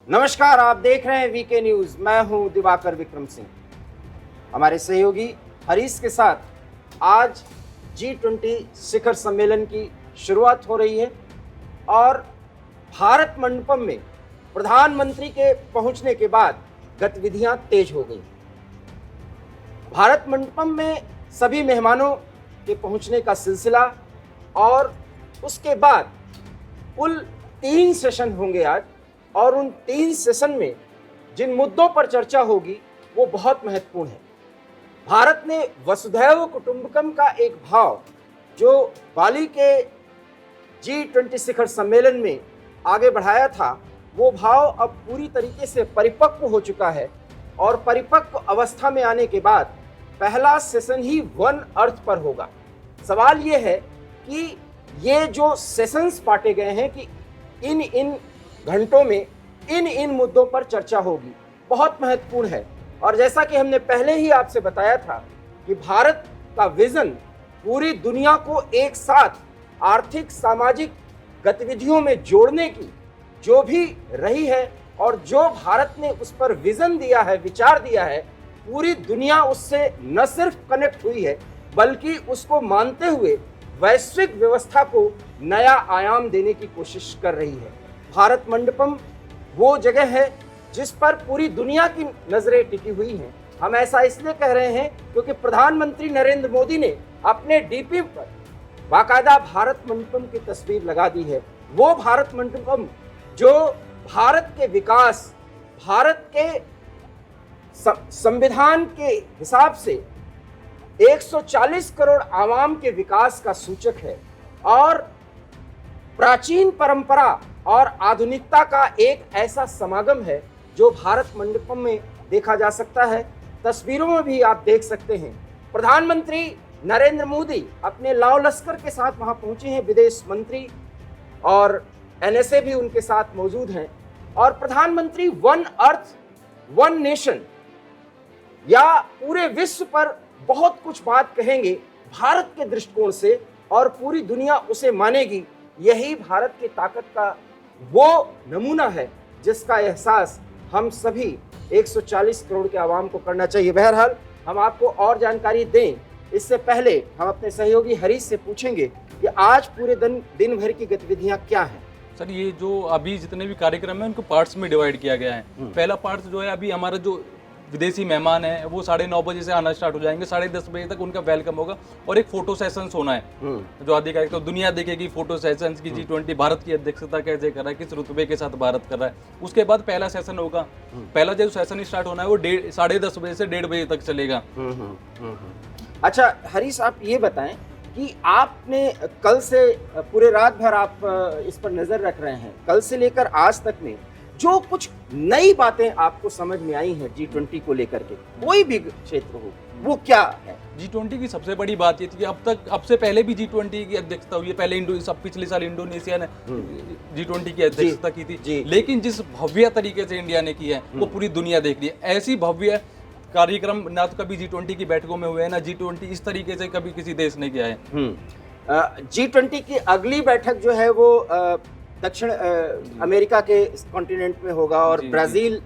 नमस्कार, आप देख रहे हैं वीके न्यूज। मैं हूं दिवाकर विक्रम सिंह। हमारे सहयोगी हरीश के साथ आज G20 शिखर सम्मेलन की शुरुआत हो रही है और भारत मंडपम में प्रधानमंत्री के पहुंचने के बाद गतिविधियां तेज हो गई। भारत मंडपम में सभी मेहमानों के पहुंचने का सिलसिला और उसके बाद कुल 3 सेशन होंगे आज, और उन 3 सेशन में जिन मुद्दों पर चर्चा होगी वो बहुत महत्वपूर्ण है। भारत ने वसुधैव कुटुंबकम का एक भाव जो बाली के G20 शिखर सम्मेलन में आगे बढ़ाया था, वो भाव अब पूरी तरीके से परिपक्व हो चुका है और परिपक्व अवस्था में आने के बाद पहला सेशन ही वन अर्थ पर होगा। सवाल ये है कि ये जो सेशंस बांटे गए हैं कि इन घंटों में इन मुद्दों पर चर्चा होगी, बहुत महत्वपूर्ण है। और जैसा कि हमने पहले ही आपसे बताया था कि भारत का विजन पूरी दुनिया को एक साथ आर्थिक सामाजिक गतिविधियों में जोड़ने की जो भी रही है और जो भारत ने उस पर विजन दिया है, विचार दिया है, पूरी दुनिया उससे न सिर्फ कनेक्ट हुई है बल्कि उसको मानते हुए वैश्विक व्यवस्था को नया आयाम देने की कोशिश कर रही है। भारत मंडपम वो जगह है जिस पर पूरी दुनिया की नजरें टिकी हुई हैं। हम ऐसा इसलिए कह रहे हैं क्योंकि प्रधानमंत्री नरेंद्र मोदी ने अपने डीपी पर बाकायदा भारत मंडपम की तस्वीर लगा दी है। वो भारत मंडपम जो भारत के विकास, भारत के संविधान के हिसाब से 140 करोड़ आवाम के विकास का सूचक है और प्राचीन परंपरा और आधुनिकता का एक ऐसा समागम है जो भारत मंडपम में देखा जा सकता है। तस्वीरों में भी आप देख सकते हैं प्रधानमंत्री नरेंद्र मोदी अपने लाव लश्कर के साथ वहां पहुंचे हैं, विदेश मंत्री और NSA भी उनके साथ मौजूद हैं। और प्रधानमंत्री वन अर्थ वन नेशन या पूरे विश्व पर बहुत कुछ बात कहेंगे भारत के दृष्टिकोण से और पूरी दुनिया उसे मानेगी। यही भारत की ताकत का वो नमूना है जिसका एहसास हम सभी 140 करोड़ के आवाम को करना चाहिए। बहरहाल हम आपको और जानकारी दें, इससे पहले हम अपने सहयोगी हरीश से पूछेंगे कि आज पूरे दिन भर की गतिविधियां क्या हैं। सर, ये जो अभी जितने भी कार्यक्रम है उनको पार्ट्स में डिवाइड किया गया है। पहला पार्ट जो है, अभी हमारा जो विदेशी मेहमान है वो 9:30 बजे से आना स्टार्ट हो जाएंगे, 10:30 बजे तक उनका वेलकम होगा और एक फोटो सेशंस होना है जो आधिकारिक तो दुनिया देखेगी फोटो सेशंस की। G20 भारत की अध्यक्षता कैसे कर रहा है, किस रुतबे के साथ भारत कर रहा है। उसके बाद पहला सेशन होगा। पहला जो सेशन स्टार्ट होना है वो 10:30 बजे से 1:30 बजे तक चलेगा। अच्छा हरीश, आप ये बताएं कि आपने कल से पूरे रात भर आप इस पर नजर रख रहे हैं, कल से लेकर आज तक में जो कुछ नई बातें आपको समझ में आई हैं G20 को लेकर के, कोई भी क्षेत्र हो, वो क्या है? G20 की सबसे बड़ी बात ये थी कि अब से पहले भी G20 की अध्यक्षता हुई है। पहले पिछले साल इंडोनेशिया ने G20 की अध्यक्षता की थी, लेकिन जिस भव्य तरीके से इंडिया ने की है वो पूरी दुनिया देख रही है। ऐसी भव्य कार्यक्रम ना तो कभी G20 की बैठकों में हुए हैं, ना G20 इस तरीके से कभी किसी देश ने किया है। G20 की अगली बैठक जो है वो दक्षिण अमेरिका के कॉन्टिनेंट में होगा और ब्राजील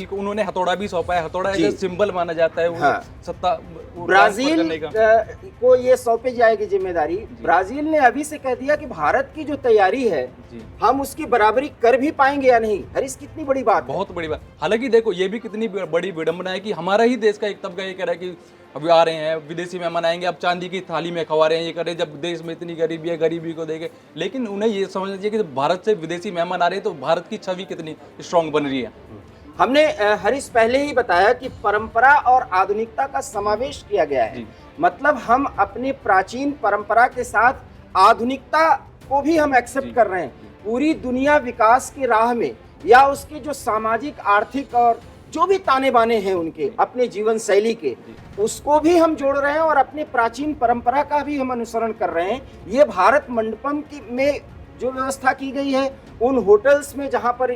को उन्होंने हथौड़ा भी सौंपा है। हथौड़ा एक सिंबल माना जाता है। हाँ, सत्ता ब्राजील को ये सौंपी जाएगी जिम्मेदारी। ब्राजील ने अभी से कह दिया कि भारत की जो तैयारी है हम उसकी बराबरी कर भी पाएंगे या नहीं। हरीश, कितनी बड़ी बात, बहुत बड़ी बात। हालांकि देखो ये भी कितनी बड़ी विडंबना है कि हमारा ही देश का एक तबका ये कह रहा है कि अभी आ रहे हैं विदेशी मेहमान आएंगे, अब चांदी की थाली में खवा रहे हैं, ये करे जब देश में इतनी गरीबी है, गरीबी को देखे। लेकिन उन्हें ये समझना चाहिए कि भारत से विदेशी मेहमान आ रहे हैं तो भारत की छवि कितनी स्ट्रांग बन रही है। हमने हरीश पहले ही बताया कि परंपरा और आधुनिकता का समावेश किया गया है। मतलब हम अपनी प्राचीन परंपरा के साथ आधुनिकता को भी हम एक्सेप्ट कर रहे हैं। पूरी दुनिया विकास की राह में या उसकी जो सामाजिक आर्थिक और जो भी ताने बाने हैं उनके अपने जीवन शैली के, उसको भी हम जोड़ रहे हैं और अपने प्राचीन परंपरा का भी हम अनुसरण कर रहे हैं। ये भारत मंडपम की में जो व्यवस्था की गई है उन होटल्स में जहां पर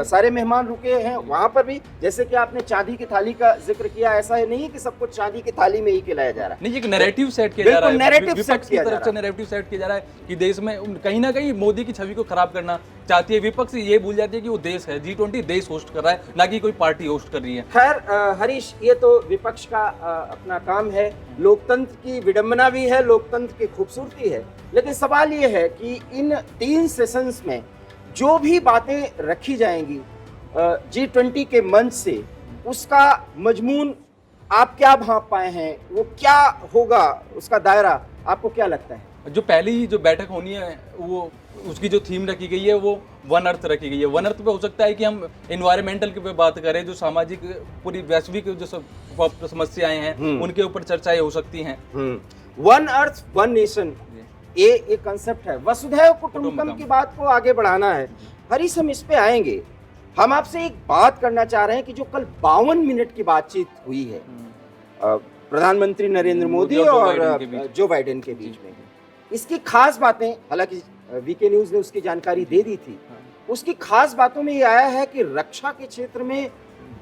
सारे मेहमान रुके हैं वहां पर भी, जैसे कि आपने चांदी की थाली का जिक्र किया, ऐसा है नहीं कि सब कुछ चांदी की थाली में ही खिलाया जा रहा है। नहीं, एक नैरेटिव सेट किया जा रहा है, नैरेटिव विपक्ष सेट की किया जा तरफ से रहा है। नैरेटिव सेट किया जा रहा है कि देश में कहीं ना कहीं मोदी की छवि को खराब करना चाहती है विपक्ष। ये भूल जाती है कि वो देश है, G20 देश होस्ट कर रहा है, ना कि कोई पार्टी होस्ट कर रही है। खैर हरीश, ये तो विपक्ष का अपना काम है, लोकतंत्र की विडंबना भी है, लोकतंत्र की खूबसूरती है। लेकिन सवाल ये है कि इन 3 सेशंस में जो भी बातें रखी जाएंगी G20 के मंच से, उसका मजमून आप क्या भांप पाए हैं, वो क्या होगा, उसका दायरा आपको क्या लगता है? जो पहली जो बैठक होनी है वो उसकी जो थीम रखी गई है वो वन अर्थ रखी गई है। वन अर्थ पे हो सकता है कि हम एनवायरमेंटल के पे बात करें, जो सामाजिक पूरी वैश्विक जो समस्याएं हैं उनके ऊपर चर्चाएं हो सकती हैं। वन अर्थ वन नेशन, ये कंसेप्ट है, वसुधैव कुटुंबकम की बात को आगे बढ़ाना है। हरीश, हम इस पे आएंगे। हम आपसे एक बात करना चाह रहे हैं कि जो कल 52 मिनट की बातचीत हुई है प्रधानमंत्री नरेंद्र मोदी और जो बाइडेन के बीच में, इसकी खास बातें, हालांकि वीके न्यूज ने उसकी जानकारी दे दी थी, उसकी खास बातों में ये आया है कि रक्षा के क्षेत्र में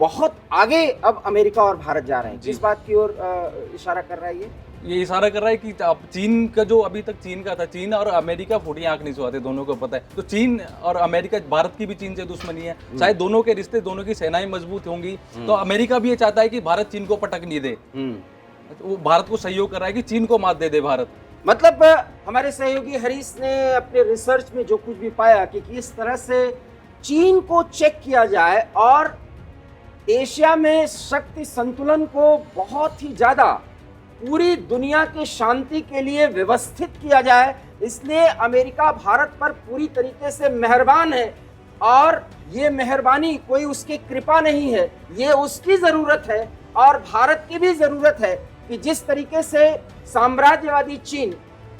बहुत आगे अब अमेरिका और भारत जा रहे हैं। किस बात की ओर इशारा कर रहा है ये इशारा कर रहा है कि आप चीन का, जो अभी तक चीन का था, चीन और अमेरिका फूटी आंख नहीं सुहाते, दोनों को पता है। तो चीन और अमेरिका, भारत की भी चीन से दुश्मनी है, शायद दोनों के रिश्ते, दोनों की सेनाएं मजबूत होंगी, तो अमेरिका भी ये चाहता है कि भारत चीन को पटक नहीं दे। वो भारत को सहयोग कर रहा है कि चीन को मात दे दे भारत। मतलब हमारे सहयोगी हरीश ने अपने रिसर्च में जो कुछ भी पाया कि किस तरह से चीन को चेक किया जाए और एशिया में शक्ति संतुलन को बहुत ही ज्यादा पूरी दुनिया की शांति के लिए व्यवस्थित किया जाए, इसलिए अमेरिका भारत पर पूरी तरीके से मेहरबान है। और ये मेहरबानी कोई उसकी कृपा नहीं है, ये उसकी जरूरत है और भारत की भी जरूरत है कि जिस तरीके से साम्राज्यवादी चीन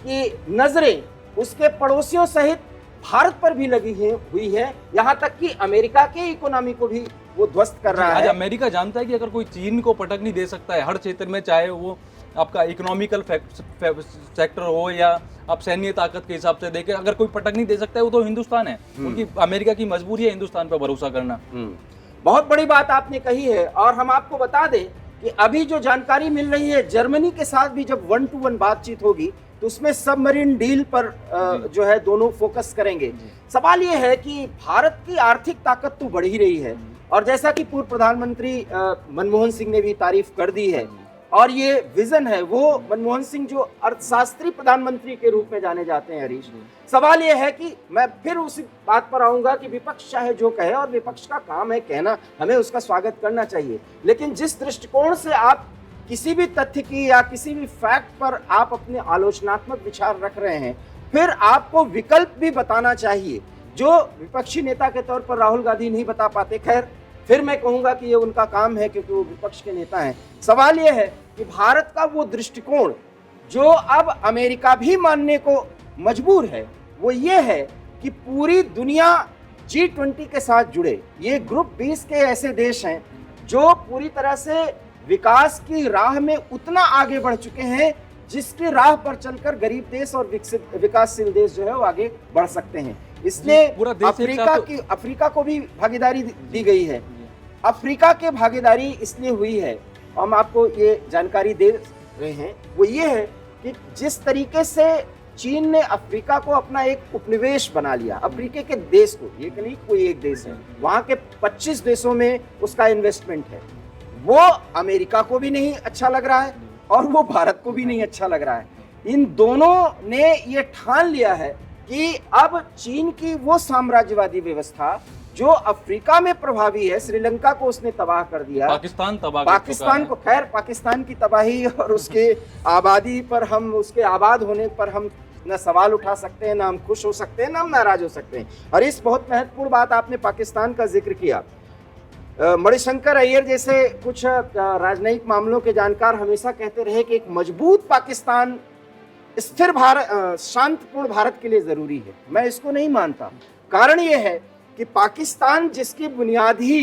की नजरें उसके पड़ोसियों सहित भारत पर भी लगी हुई है, यहाँ तक कि अमेरिका के इकोनॉमी को भी वो ध्वस्त कर रहा है। आज अमेरिका जानता है कि अगर कोई चीन को पटक नहीं दे सकता है हर क्षेत्र में, चाहे वो आपका इकोनॉमिकल सेक्टर हो या आप सैन्य ताकत के हिसाब से देखें, अगर कोई पटक नहीं दे सकता है वो तो हिंदुस्तान है। उनकी, अमेरिका की मजबूरी है हिंदुस्तान पर भरोसा करना। बहुत बड़ी बात आपने कही है। और हम आपको बता दें कि अभी जो जानकारी मिल रही है, जर्मनी के साथ भी जब 1-to-1 बातचीत होगी तो उसमें सबमरीन डील पर जो है दोनों फोकस करेंगे। सवाल ये है कि भारत की आर्थिक ताकत तो बढ़ ही रही है, और जैसा कि पूर्व प्रधानमंत्री मनमोहन सिंह ने भी तारीफ कर दी है, और ये विजन है, वो मनमोहन सिंह जो अर्थशास्त्री प्रधानमंत्री के रूप में जाने जाते हैं हरीश। सवाल ये है कि मैं फिर उसी बात पर आऊंगा कि विपक्ष चाहे जो कहे, और विपक्ष का काम है कहना, हमें उसका स्वागत करना चाहिए, लेकिन जिस दृष्टिकोण से आप किसी भी तथ्य की या किसी भी फैक्ट पर आप अपने आलोचनात्मक विचार रख रहे हैं, फिर आपको विकल्प भी बताना चाहिए, जो विपक्षी नेता के तौर पर राहुल गांधी नहीं बता पाते। खैर, फिर मैं कहूंगा कि ये उनका काम है क्योंकि वो विपक्ष के नेता हैं। सवाल ये है कि भारत का वो दृष्टिकोण जो अब अमेरिका भी मानने को मजबूर है, वो ये है कि पूरी दुनिया G20 के साथ जुड़े। ये ग्रुप 20 के ऐसे देश हैं जो पूरी तरह से विकास की राह में उतना आगे बढ़ चुके हैं जिसकी राह पर चलकर गरीब देश और विकासशील देश जो है वो आगे बढ़ सकते हैं। इसलिए अफ्रीका को भी भागीदारी दी गई है। अफ्रीका के भागीदारी इसलिए हुई है, हम आपको ये जानकारी दे रहे हैं, वो ये है कि जिस तरीके से चीन ने अफ्रीका को अपना एक उपनिवेश बना लिया, अफ्रीका के देश को, ये नहीं कोई एक देश है, वहाँ के 25 देशों में उसका इन्वेस्टमेंट है, वो अमेरिका को भी नहीं अच्छा लग रहा है और वो भारत को भी नहीं अच्छा लग रहा है। इन दोनों ने ये ठान लिया है कि अब चीन की वो साम्राज्यवादी व्यवस्था जो अफ्रीका में प्रभावी है, श्रीलंका को उसने तबाह कर दिया, पाकिस्तान को, खैर पाकिस्तान की तबाही और उसके आबादी पर हम, उसके आबाद होने पर हम न सवाल उठा सकते हैं, ना हम खुश हो सकते हैं, ना हम नाराज हो सकते हैं। और इस बहुत महत्वपूर्ण बात आपने पाकिस्तान का जिक्र किया। मणिशंकर अय्यर जैसे कुछ राजनयिक मामलों के जानकार हमेशा कहते रहे कि एक मजबूत पाकिस्तान स्थिर भारत, शांतिपूर्ण भारत के लिए जरूरी है। मैं इसको नहीं मानता। कारण यह है कि पाकिस्तान जिसकी बुनियाद ही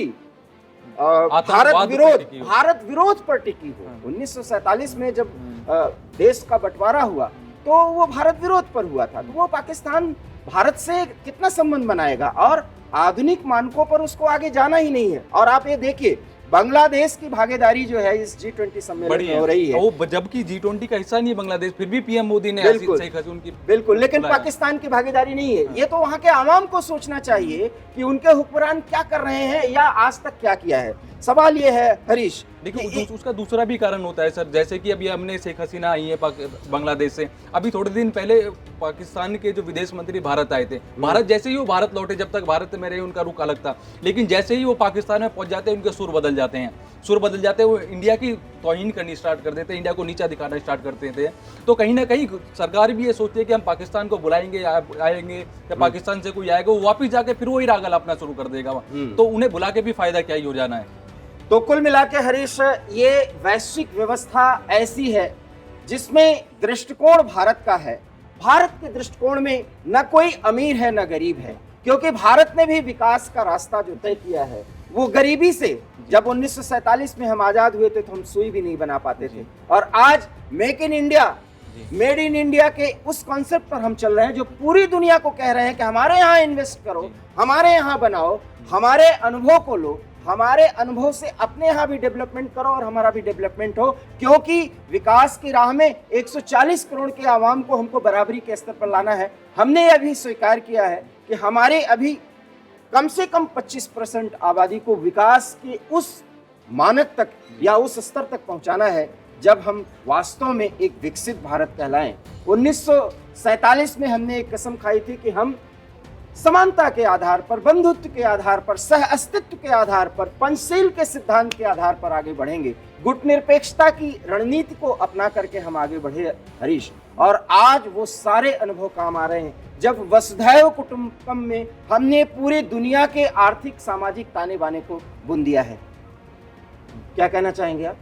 भारत विरोध पर टिकी हो, 1947 में जब देश का बंटवारा हुआ तो वो भारत विरोध पर हुआ था, तो वो पाकिस्तान भारत से कितना संबंध बनाएगा, और आधुनिक मानकों पर उसको आगे जाना ही नहीं है। और आप ये देखिए बांग्लादेश की भागीदारी जो है इस G20 सम्मेलन में हो रही है, वो जबकि G20 का हिस्सा नहीं है बांग्लादेश, फिर भी पीएम मोदी ने शेख हसीना की बिल्कुल, लेकिन पाकिस्तान की भागीदारी नहीं है। ये तो वहाँ के आवाम को सोचना चाहिए कि उनके हुक्मरान क्या कर रहे हैं या आज तक क्या किया है। सवाल ये है हरीश, देखिए उसका दूसरा भी कारण होता है सर, जैसे कि अभी हमने शेख हसीना आई है बांग्लादेश से, अभी थोड़े दिन पहले पाकिस्तान के जो विदेश मंत्री भारत आए थे, भारत जैसे ही वो भारत लौटे, जब तक भारत में रहे उनका रुख अलग था, लेकिन जैसे ही वो पाकिस्तान में पहुंच जाते हैं उनके सुर बदल जाते हैं, वो इंडिया की तौहीन करनी स्टार्ट कर देते हैं, इंडिया को नीचा दिखाना स्टार्ट कर देते हैं। तो कहीं ना कहीं सरकार भी ये सोचती है कि हम पाकिस्तान को बुलाएंगे आएंगे या पाकिस्तान से कोई आएगा, वो वापिस जाके फिर वही राग अलापना शुरू कर देगा, तो उन्हें बुला के भी फायदा क्या ही हो जाना है। तो कुल मिला के हरीश, ये वैश्विक व्यवस्था ऐसी है जिसमें दृष्टिकोण भारत का है। भारत के दृष्टिकोण में न कोई अमीर है न गरीब है, क्योंकि भारत ने भी विकास का रास्ता जो तय किया है वो गरीबी से, जब 1947 में हम आजाद हुए थे तो हम सुई भी नहीं बना पाते थे, और आज make in India, made in India के उस कॉन्सेप्ट पर हम चल रहे हैं, जो पूरी दुनिया को कह रहे हैं कि हमारे यहाँ इन्वेस्ट करो, हमारे यहाँ बनाओ, हमारे अनुभव को लो, हमारे अनुभव से अपने यहाँ भी डेवलपमेंट करो और हमारा भी डेवलपमेंट हो, क्योंकि विकास की राह में 140 करोड़ के आवाम को हमको बराबरी के स्तर पर लाना है। हमने अभी स्वीकार किया है कि हमारे अभी कम से कम 25% आबादी को विकास के उस मानक तक या उस स्तर तक पहुंचाना है जब हम वास्तव में एक विकसित भारत कहलाएं। 1947 में हमने एक कसम खाई थी कि हम समानता के आधार पर, बंधुत्व के आधार पर, सह अस्तित्व के आधार पर, पंचशील के सिद्धांत के आधार पर आगे बढ़ेंगे। गुटनिरपेक्षता की रणनीति को अपना करके हम आगे बढ़े हरीश, और आज वो सारे अनुभव काम आ रहे हैं जब वसुधैव कुटुंबकम में हमने पूरी दुनिया के आर्थिक सामाजिक ताने बाने को बुन दिया है। क्या कहना चाहेंगे आप?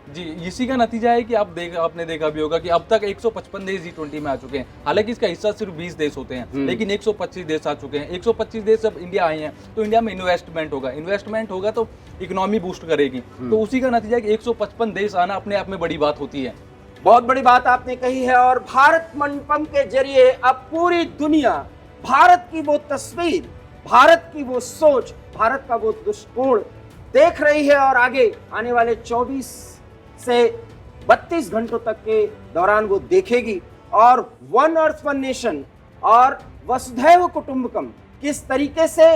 जी, इसी का नतीजा है कि आपने देखा भी होगा कि अब तक 155 देश G20 में आ चुके हैं। हालांकि इसका हिस्सा सिर्फ 20 देश होते हैं, लेकिन 125 देश आ चुके हैं। 125 देश जब इंडिया आए हैं तो इंडिया में इन्वेस्टमेंट होगा तो इकोनॉमी बूस्ट करेगी। तो उसी का नतीजा है कि 155 देश आना अपने आप में बड़ी बात होती है। बहुत बड़ी बात आपने कही है, और भारत मंडपम के जरिए अब पूरी दुनिया भारत की वो तस्वीर, भारत की वो सोच, भारत का वो दृष्टिकोण देख रही है, और आगे आने वाले 24 से 32 घंटों तक के दौरान वो देखेगी। और वन अर्थ वन नेशन और वसुधैव कुटुंबकम किस तरीके से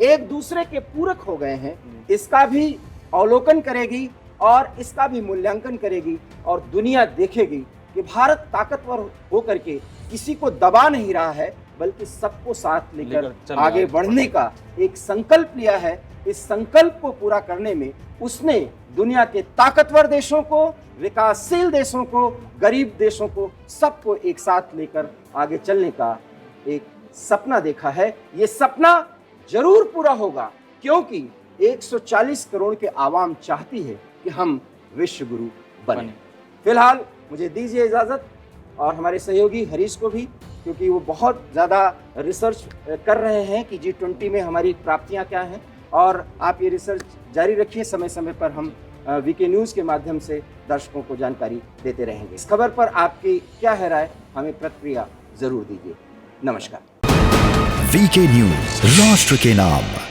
एक दूसरे के पूरक हो गए हैं, इसका भी अवलोकन करेगी और इसका भी मूल्यांकन करेगी, और दुनिया देखेगी कि भारत ताकतवर होकर के किसी को दबा नहीं रहा है, बल्कि सबको साथ लेकर आगे बढ़ने का एक संकल्प लिया है। इस संकल्प को पूरा करने में उसने दुनिया के ताकतवर देशों को, विकासशील देशों को, गरीब देशों को, सबको एक साथ लेकर आगे चलने का एक सपना देखा है। ये सपना जरूर पूरा होगा, क्योंकि 140 करोड़ के आवाम चाहती है कि हम विश्व गुरु बने। फिलहाल मुझे दीजिए इजाजत, और हमारे सहयोगी हरीश को भी, क्योंकि वो बहुत ज़्यादा रिसर्च कर रहे हैं कि G20 में हमारी प्राप्तियां क्या हैं, और आप ये रिसर्च जारी रखिए। समय समय पर हम वीके न्यूज़ के माध्यम से दर्शकों को जानकारी देते रहेंगे। इस खबर पर आपकी क्या है राय, हमें प्रतिक्रिया जरूर दीजिए। नमस्कार। वीके न्यूज़, राष्ट्र के नाम।